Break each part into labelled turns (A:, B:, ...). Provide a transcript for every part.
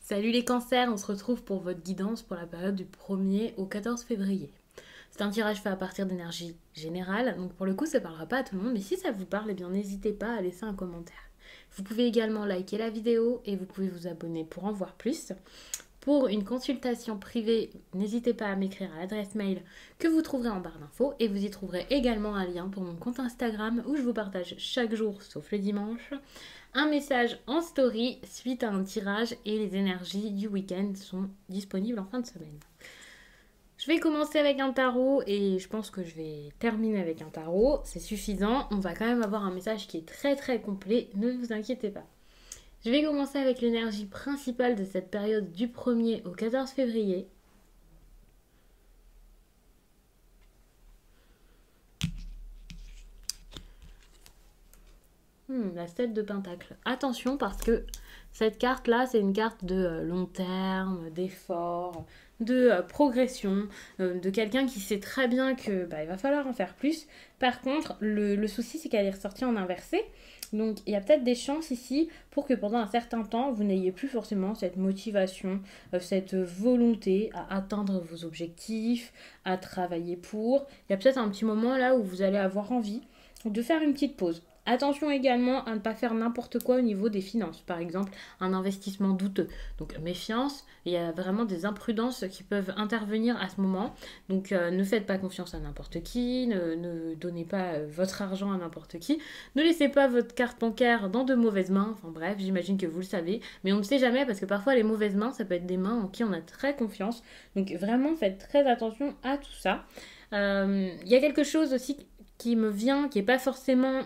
A: Salut les cancers, on se retrouve pour votre guidance pour la période du 1er au 14 février. C'est un tirage fait à partir d'énergie générale, donc pour le coup ça ne parlera pas à tout le monde, mais si ça vous parle, eh bien n'hésitez pas à laisser un commentaire. Vous pouvez également liker la vidéo et vous pouvez vous abonner pour en voir plus. Pour une consultation privée, n'hésitez pas à m'écrire à l'adresse mail que vous trouverez en barre d'infos et vous y trouverez également un lien pour mon compte Instagram où je vous partage chaque jour, sauf le dimanche, un message en story suite à un tirage et les énergies du week-end sont disponibles en fin de semaine. Je vais commencer avec un tarot et je pense que je vais terminer avec un tarot. C'est suffisant, on va quand même avoir un message qui est très très complet, ne vous inquiétez pas. Je vais commencer avec l'énergie principale de cette période du 1er au 14 février. La 7 de Pentacle. Attention parce que cette carte-là, c'est une carte de long terme, d'effort, de progression, de quelqu'un qui sait très bien que il va falloir en faire plus. Par contre, le souci, c'est qu'elle est ressortie en inversé. Donc, il y a peut-être des chances ici pour que pendant un certain temps, vous n'ayez plus forcément cette motivation, cette volonté à atteindre vos objectifs, à travailler pour. Il y a peut-être un petit moment là où vous allez avoir envie de faire une petite pause. Attention également à ne pas faire n'importe quoi au niveau des finances. Par exemple, un investissement douteux. Donc méfiance, il y a vraiment des imprudences qui peuvent intervenir à ce moment. Donc ne faites pas confiance à n'importe qui, ne donnez pas votre argent à n'importe qui. Ne laissez pas votre carte bancaire dans de mauvaises mains. Enfin bref, j'imagine que vous le savez. Mais on ne sait jamais parce que parfois les mauvaises mains, ça peut être des mains en qui on a très confiance. Donc vraiment, faites très attention à tout ça. Il y a quelque chose aussi qui me vient, qui n'est pas forcément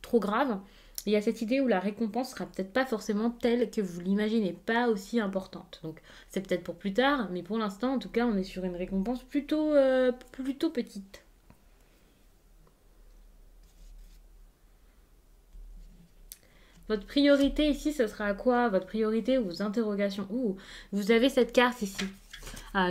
A: trop grave. Il y a cette idée où la récompense sera peut-être pas forcément telle que vous l'imaginez, pas aussi importante. Donc c'est peut-être pour plus tard, mais pour l'instant, en tout cas, on est sur une récompense plutôt petite. Votre priorité ici, ce sera quoi? Votre priorité ou vos interrogations? Vous avez cette carte ici.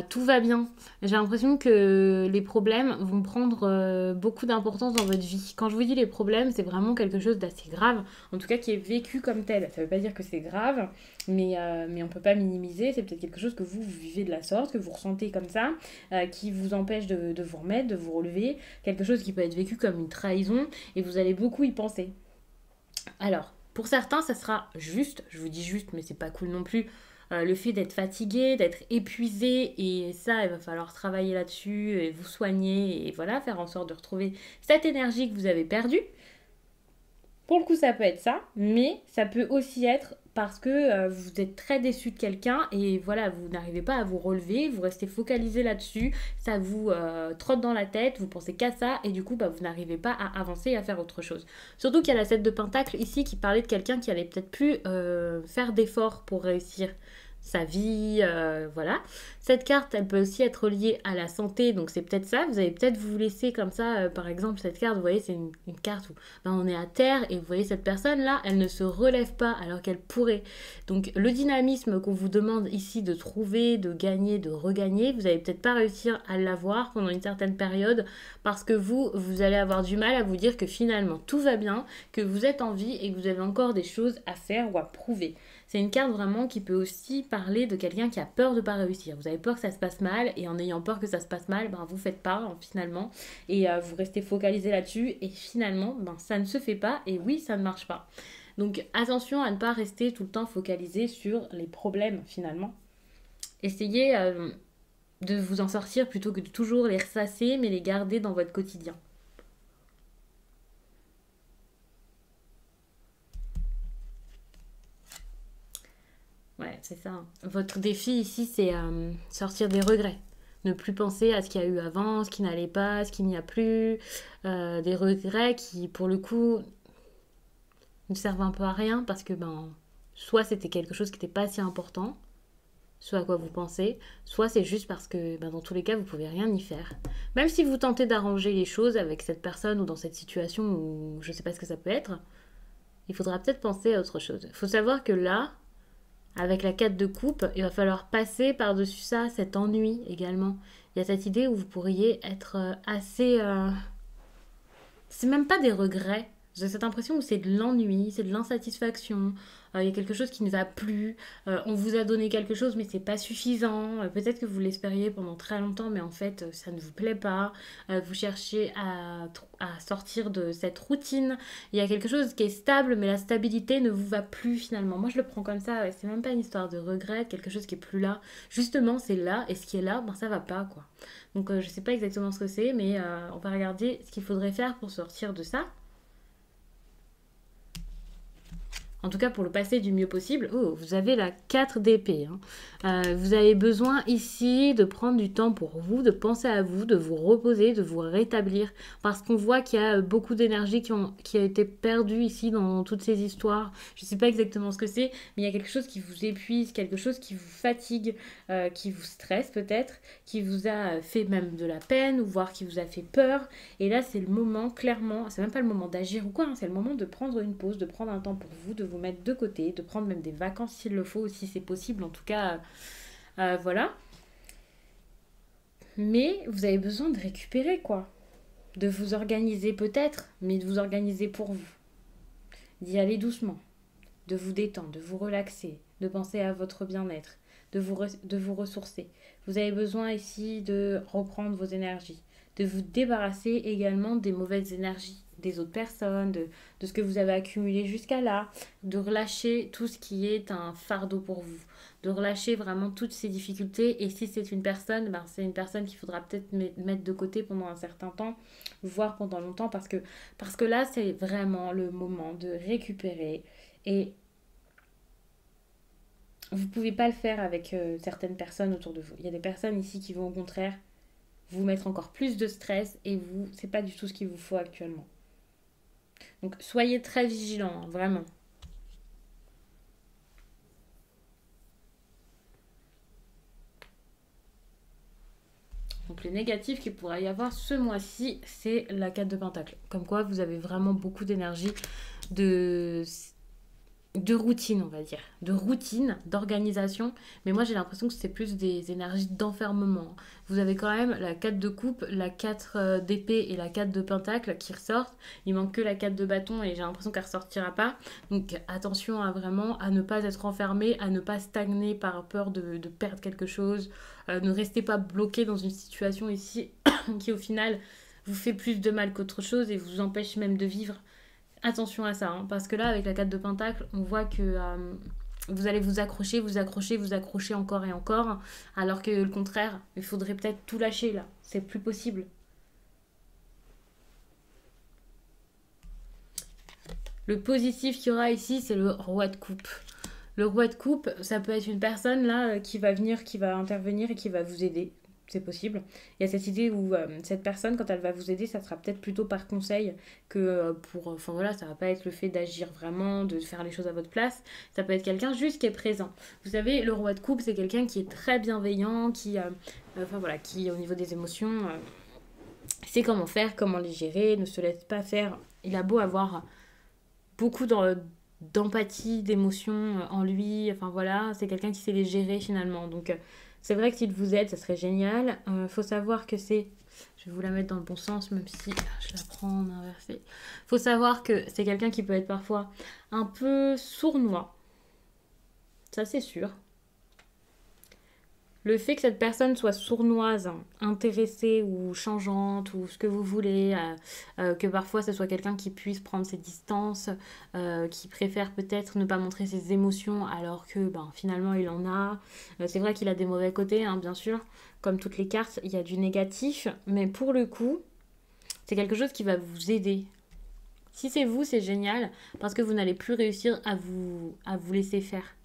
A: Tout va bien. J'ai l'impression que les problèmes vont prendre beaucoup d'importance dans votre vie. Quand je vous dis les problèmes, c'est vraiment quelque chose d'assez grave, en tout cas qui est vécu comme tel. Ça ne veut pas dire que c'est grave, mais on ne peut pas minimiser. C'est peut-être quelque chose que vous vivez de la sorte, que vous ressentez comme ça, qui vous empêche de vous remettre, de vous relever. Quelque chose qui peut être vécu comme une trahison et vous allez beaucoup y penser. Alors, pour certains, ça sera juste, je vous dis juste, mais c'est pas cool non plus, le fait d'être fatigué, d'être épuisé, et ça, il va falloir travailler là-dessus, et vous soigner, et voilà, faire en sorte de retrouver cette énergie que vous avez perdue. Pour le coup, ça peut être ça, mais ça peut aussi être parce que vous êtes très déçu de quelqu'un et voilà, vous n'arrivez pas à vous relever, vous restez focalisé là-dessus, ça vous trotte dans la tête, vous pensez qu'à ça et du coup, vous n'arrivez pas à avancer et à faire autre chose. Surtout qu'il y a la 7 de Pentacle ici qui parlait de quelqu'un qui allait peut-être plus faire d'efforts pour réussir sa vie, voilà. Cette carte, elle peut aussi être liée à la santé, donc c'est peut-être ça. Vous allez peut-être vous laisser comme ça, par exemple, cette carte, vous voyez, c'est une carte où on est à terre et vous voyez cette personne-là, elle ne se relève pas alors qu'elle pourrait. Donc le dynamisme qu'on vous demande ici de trouver, de gagner, de regagner, vous n'allez peut-être pas réussir à l'avoir pendant une certaine période parce que vous allez avoir du mal à vous dire que finalement tout va bien, que vous êtes en vie et que vous avez encore des choses à faire ou à prouver. C'est une carte vraiment qui peut aussi parler de quelqu'un qui a peur de ne pas réussir. Vous avez peur que ça se passe mal et en ayant peur que ça se passe mal, vous faites pas finalement et vous restez focalisé là-dessus et finalement ça ne se fait pas et oui ça ne marche pas. Donc attention à ne pas rester tout le temps focalisé sur les problèmes finalement. Essayez de vous en sortir plutôt que de toujours les ressasser mais les garder dans votre quotidien. Ouais, c'est ça. Votre défi ici, c'est sortir des regrets. Ne plus penser à ce qu'il y a eu avant, ce qui n'allait pas, ce qu'il n'y a plus. Des regrets qui, pour le coup, ne servent un peu à rien parce que, soit c'était quelque chose qui n'était pas si important, soit à quoi vous pensez, soit c'est juste parce que, dans tous les cas, vous pouvez rien y faire. Même si vous tentez d'arranger les choses avec cette personne ou dans cette situation où je ne sais pas ce que ça peut être, il faudra peut-être penser à autre chose. Il faut savoir que là, avec la 4 de coupe, il va falloir passer par-dessus ça, cet ennui également. Il y a cette idée où vous pourriez être assez... C'est même pas des regrets, J'ai cette impression où c'est de l'ennui, c'est de l'insatisfaction, il y a quelque chose qui ne va plus, on vous a donné quelque chose mais c'est pas suffisant, peut-être que vous l'espériez pendant très longtemps mais en fait ça ne vous plaît pas, vous cherchez à sortir de cette routine, il y a quelque chose qui est stable mais la stabilité ne vous va plus finalement. Moi je le prends comme ça, ouais, c'est même pas une histoire de regret, quelque chose qui est plus là, justement c'est là et ce qui est là, ben ça va pas quoi. Donc je sais pas exactement ce que c'est mais on va regarder ce qu'il faudrait faire pour sortir de ça. En tout cas pour le passer du mieux possible. Oh, vous avez la 4 d'épée. Hein. Vous avez besoin ici de prendre du temps pour vous, de penser à vous, de vous reposer, de vous rétablir. Parce qu'on voit qu'il y a beaucoup d'énergie qui a été perdue ici dans toutes ces histoires. Je ne sais pas exactement ce que c'est, mais il y a quelque chose qui vous épuise, quelque chose qui vous fatigue, qui vous stresse peut-être, qui vous a fait même de la peine, ou voire qui vous a fait peur. Et là, c'est le moment, clairement, c'est même pas le moment d'agir ou quoi, hein, c'est le moment de prendre une pause, de prendre un temps pour vous, de vous mettre de côté, de prendre même des vacances s'il le faut, si c'est possible, en tout cas, voilà. Mais vous avez besoin de récupérer, quoi. De vous organiser peut-être, mais de vous organiser pour vous. D'y aller doucement, de vous détendre, de vous relaxer, de penser à votre bien-être, de vous ressourcer. Vous avez besoin ici de reprendre vos énergies, de vous débarrasser également des mauvaises énergies des autres personnes, de ce que vous avez accumulé jusqu'à là, de relâcher tout ce qui est un fardeau pour vous, de relâcher vraiment toutes ces difficultés. Et si c'est une personne, ben c'est une personne qu'il faudra peut-être mettre de côté pendant un certain temps, voire pendant longtemps, parce que là, c'est vraiment le moment de récupérer. Et vous ne pouvez pas le faire avec certaines personnes autour de vous. Il y a des personnes ici qui vont au contraire vous mettre encore plus de stress et vous, c'est pas du tout ce qu'il vous faut actuellement. Donc soyez très vigilants, hein, vraiment. Donc les négatifs qu'il pourrait y avoir ce mois-ci, c'est la 4 de Pentacle. Comme quoi vous avez vraiment beaucoup d'énergie, de routine, on va dire, de routine, d'organisation. Mais moi, j'ai l'impression que c'est plus des énergies d'enfermement. Vous avez quand même la 4 de coupe, la 4 d'épée et la 4 de pentacle qui ressortent. Il manque que la 4 de bâton et j'ai l'impression qu'elle ne ressortira pas. Donc attention à vraiment à ne pas être enfermé, à ne pas stagner par peur de perdre quelque chose. Ne restez pas bloqué dans une situation ici qui au final vous fait plus de mal qu'autre chose et vous empêche même de vivre. Attention à ça, hein, parce que là, avec la 4 de Pentacle, on voit que vous allez vous accrocher, vous accrocher, vous accrocher encore et encore, alors que le contraire, il faudrait peut-être tout lâcher là. C'est plus possible. Le positif qu'il y aura ici, c'est le roi de coupe. Le roi de coupe, ça peut être une personne là qui va venir, qui va intervenir et qui va vous aider. C'est possible. Il y a cette idée où cette personne, quand elle va vous aider, ça sera peut-être plutôt par conseil que pour... Enfin voilà, ça va pas être le fait d'agir vraiment, de faire les choses à votre place. Ça peut être quelqu'un juste qui est présent. Vous savez, le roi de coupe, c'est quelqu'un qui est très bienveillant, enfin voilà, qui au niveau des émotions, sait comment faire, comment les gérer, ne se laisse pas faire. Il a beau avoir beaucoup d'empathie, d'émotions en lui. Enfin voilà, c'est quelqu'un qui sait les gérer finalement. Donc c'est vrai que s'il vous aide, ça serait génial. Faut savoir que c'est... Je vais vous la mettre dans le bon sens, même si je la prends en inversé. Faut savoir que c'est quelqu'un qui peut être parfois un peu sournois. Ça c'est sûr. Le fait que cette personne soit sournoise, intéressée ou changeante ou ce que vous voulez, que parfois ce soit quelqu'un qui puisse prendre ses distances, qui préfère peut-être ne pas montrer ses émotions alors que finalement il en a. C'est vrai qu'il a des mauvais côtés, hein, bien sûr. Comme toutes les cartes, il y a du négatif. Mais pour le coup, c'est quelque chose qui va vous aider. Si c'est vous, c'est génial parce que vous n'allez plus réussir à vous laisser faire.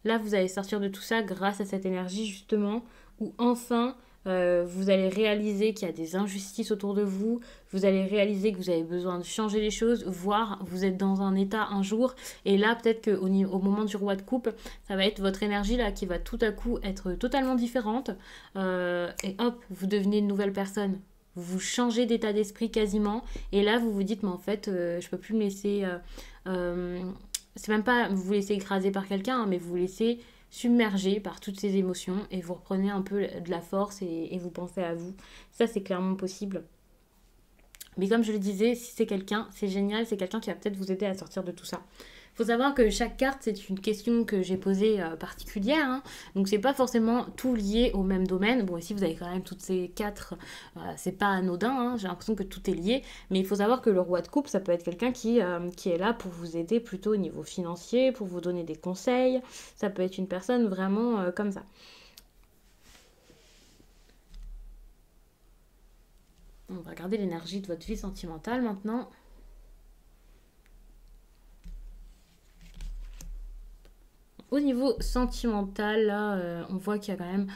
A: Là, vous allez sortir de tout ça grâce à cette énergie, justement, où enfin, vous allez réaliser qu'il y a des injustices autour de vous, vous allez réaliser que vous avez besoin de changer les choses, voire vous êtes dans un état un jour, et là, peut-être qu'au moment du roi de coupe, ça va être votre énergie là qui va tout à coup être totalement différente, et hop, vous devenez une nouvelle personne. Vous changez d'état d'esprit quasiment, et là, vous vous dites, mais en fait, je peux plus me laisser... c'est même pas vous laissez écraser par quelqu'un, hein, mais vous vous laissez submerger par toutes ces émotions et vous reprenez un peu de la force et vous pensez à vous. Ça, c'est clairement possible. Mais comme je le disais, si c'est quelqu'un, c'est génial, c'est quelqu'un qui va peut-être vous aider à sortir de tout ça. Il faut savoir que chaque carte, c'est une question que j'ai posée particulière. Hein. Donc, c'est pas forcément tout lié au même domaine. Bon, ici, vous avez quand même toutes ces quatre. C'est pas anodin. Hein. J'ai l'impression que tout est lié. Mais il faut savoir que le roi de coupe, ça peut être quelqu'un qui est là pour vous aider plutôt au niveau financier, pour vous donner des conseils. Ça peut être une personne vraiment comme ça. On va regarder l'énergie de votre vie sentimentale maintenant. Au niveau sentimental, là, on voit qu'il y a quand même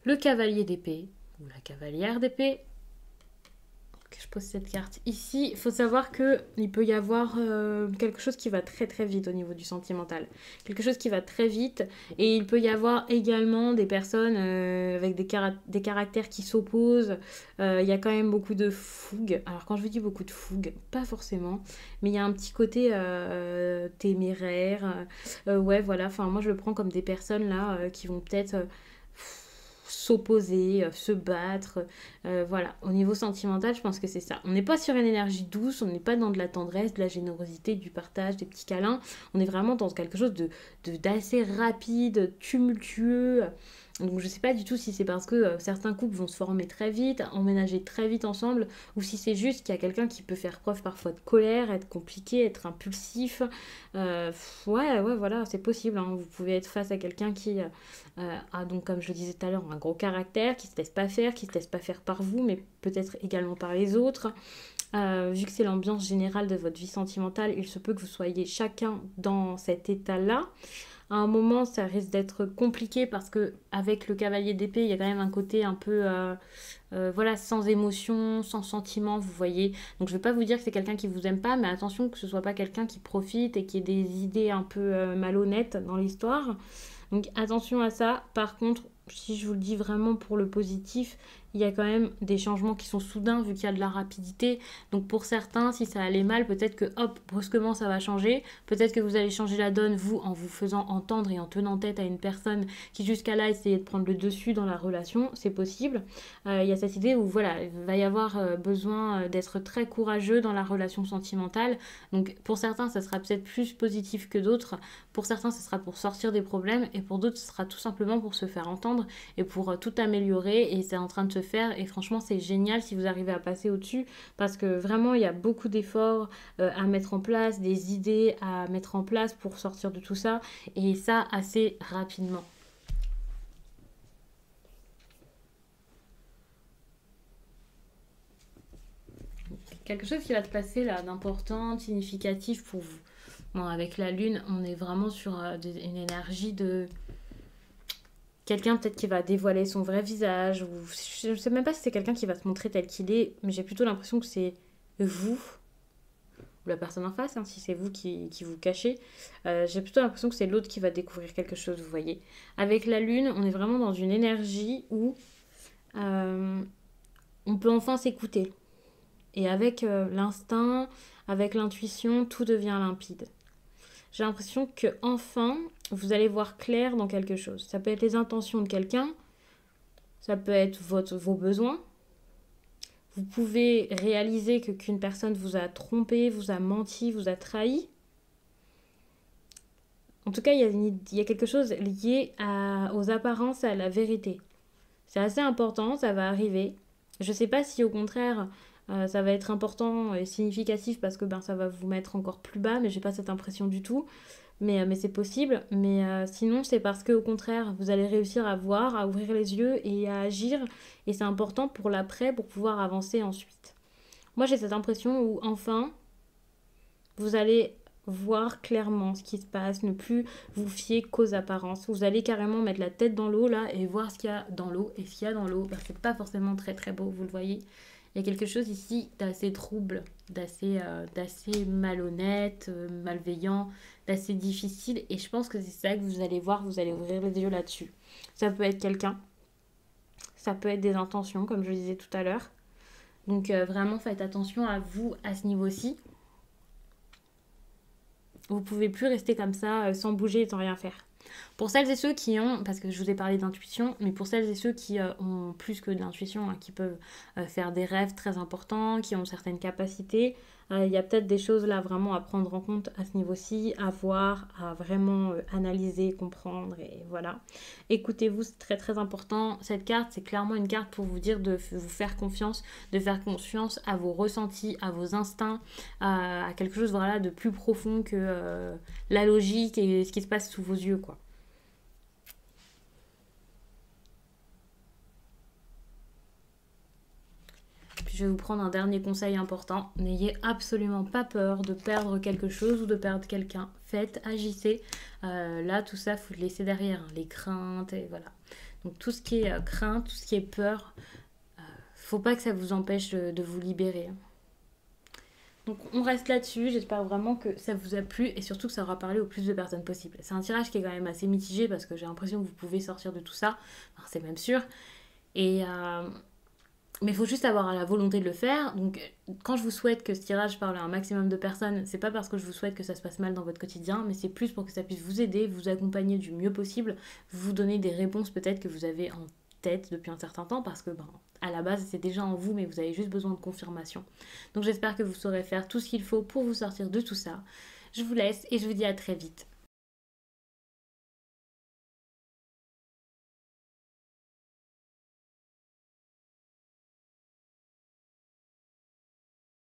A: le cavalier d'épée, ou la cavalière d'épée. Je pose cette carte ici. Il faut savoir qu'il peut y avoir quelque chose qui va très très vite au niveau du sentimental. Quelque chose qui va très vite. Et il peut y avoir également des personnes avec des caractères qui s'opposent. Il y a quand même beaucoup de fougue. Alors quand je vous dis beaucoup de fougue, pas forcément. Mais il y a un petit côté téméraire. Ouais, voilà. Enfin, moi je le prends comme des personnes là qui vont peut-être s'opposer, se battre. Voilà, au niveau sentimental, je pense que c'est ça. On n'est pas sur une énergie douce, on n'est pas dans de la tendresse, de la générosité, du partage, des petits câlins. On est vraiment dans quelque chose d'assez rapide, tumultueux. Donc je sais pas du tout si c'est parce que certains couples vont se former très vite, emménager très vite ensemble, ou si c'est juste qu'il y a quelqu'un qui peut faire preuve parfois de colère, être compliqué, être impulsif. Ouais, voilà, c'est possible. Hein. Vous pouvez être face à quelqu'un qui a donc, comme je le disais tout à l'heure, un gros caractère, qui se laisse pas faire, qui se laisse pas faire par vous, mais peut-être également par les autres. Vu que c'est l'ambiance générale de votre vie sentimentale, il se peut que vous soyez chacun dans cet état-là. À un moment, ça risque d'être compliqué parce que avec le cavalier d'épée, il y a quand même un côté un peu, voilà, sans émotion, sans sentiment, vous voyez. Donc je ne vais pas vous dire que c'est quelqu'un qui vous aime pas, mais attention que ce soit pas quelqu'un qui profite et qui ait des idées un peu malhonnêtes dans l'histoire. Donc attention à ça. Par contre, si je vous le dis vraiment pour le positif, il y a quand même des changements qui sont soudains vu qu'il y a de la rapidité. Donc pour certains, si ça allait mal, peut-être que hop, brusquement ça va changer. Peut-être que vous allez changer la donne, vous, en vous faisant entendre et en tenant tête à une personne qui jusqu'à là essayait de prendre le dessus dans la relation. C'est possible. Il y a cette idée où voilà, il va y avoir besoin d'être très courageux dans la relation sentimentale. Donc pour certains, ça sera peut-être plus positif que d'autres. Pour certains, ce sera pour sortir des problèmes et pour d'autres, ce sera tout simplement pour se faire entendre et pour tout améliorer. Et c'est en train de se faire et franchement, c'est génial si vous arrivez à passer au-dessus parce que vraiment, il y a beaucoup d'efforts à mettre en place, des idées à mettre en place pour sortir de tout ça et ça assez rapidement. Quelque chose qui va te passer là d'important, de significatif pour vous. Bon, avec la lune, on est vraiment sur une énergie de quelqu'un peut-être qui va dévoiler son vrai visage. Ou je ne sais même pas si c'est quelqu'un qui va se montrer tel qu'il est, mais j'ai plutôt l'impression que c'est vous ou la personne en face, hein, si c'est vous qui vous cachez. J'ai plutôt l'impression que c'est l'autre qui va découvrir quelque chose, vous voyez. Avec la lune, on est vraiment dans une énergie où on peut enfin s'écouter. Et avec l'instinct, avec l'intuition, tout devient limpide. J'ai l'impression que enfin vous allez voir clair dans quelque chose. Ça peut être les intentions de quelqu'un, ça peut être vos besoins. Vous pouvez réaliser qu'une personne vous a trompé, vous a menti, vous a trahi. En tout cas, il y a quelque chose lié aux apparences et à la vérité. C'est assez important, ça va arriver. Je ne sais pas si au contraire ça va être important et significatif parce que ça va vous mettre encore plus bas, mais j'ai pas cette impression du tout. Mais c'est possible. Mais sinon, c'est parce qu'au contraire, vous allez réussir à voir, à ouvrir les yeux et à agir. Et c'est important pour l'après, pour pouvoir avancer ensuite. Moi, j'ai cette impression où enfin, vous allez voir clairement ce qui se passe, ne plus vous fier qu'aux apparences. Vous allez carrément mettre la tête dans l'eau là et voir ce qu'il y a dans l'eau. Et ce qu'il y a dans l'eau, c'est pas forcément très très beau, vous le voyez. Il y a quelque chose ici d'assez trouble, d'assez malhonnête, malveillant, d'assez difficile. Et je pense que c'est ça que vous allez voir, vous allez ouvrir les yeux là-dessus. Ça peut être quelqu'un, ça peut être des intentions, comme je le disais tout à l'heure. Donc vraiment, faites attention à vous à ce niveau-ci. Vous pouvez plus rester comme ça, sans bouger et sans rien faire. Pour celles et ceux qui ont, parce que je vous ai parlé d'intuition, mais pour celles et ceux qui ont plus que de l'intuition, hein, qui peuvent faire des rêves très importants, qui ont certaines capacités, il y a peut-être des choses là vraiment à prendre en compte à ce niveau-ci, à voir, à vraiment analyser, comprendre et voilà. Écoutez-vous, c'est très très important. Cette carte, c'est clairement une carte pour vous dire de vous faire confiance, de faire confiance à vos ressentis, à vos instincts, à quelque chose voilà, de plus profond que la logique et ce qui se passe sous vos yeux, quoi. Puis je vais vous prendre un dernier conseil important. N'ayez absolument pas peur de perdre quelque chose ou de perdre quelqu'un. Faites, agissez. Là, tout ça, faut le laisser derrière, hein, les craintes et voilà. Donc tout ce qui est crainte, tout ce qui est peur, faut pas que ça vous empêche de vous libérer. Donc on reste là-dessus, j'espère vraiment que ça vous a plu et surtout que ça aura parlé au plus de personnes possible. C'est un tirage qui est quand même assez mitigé parce que j'ai l'impression que vous pouvez sortir de tout ça, enfin, c'est même sûr. Et mais il faut juste avoir la volonté de le faire. Donc quand je vous souhaite que ce tirage parle à un maximum de personnes, c'est pas parce que je vous souhaite que ça se passe mal dans votre quotidien, mais c'est plus pour que ça puisse vous aider, vous accompagner du mieux possible, vous donner des réponses peut-être que vous avez en tête depuis un certain temps parce que à la base c'est déjà en vous mais vous avez juste besoin de confirmation. Donc j'espère que vous saurez faire tout ce qu'il faut pour vous sortir de tout ça. Je vous laisse et je vous dis à très vite.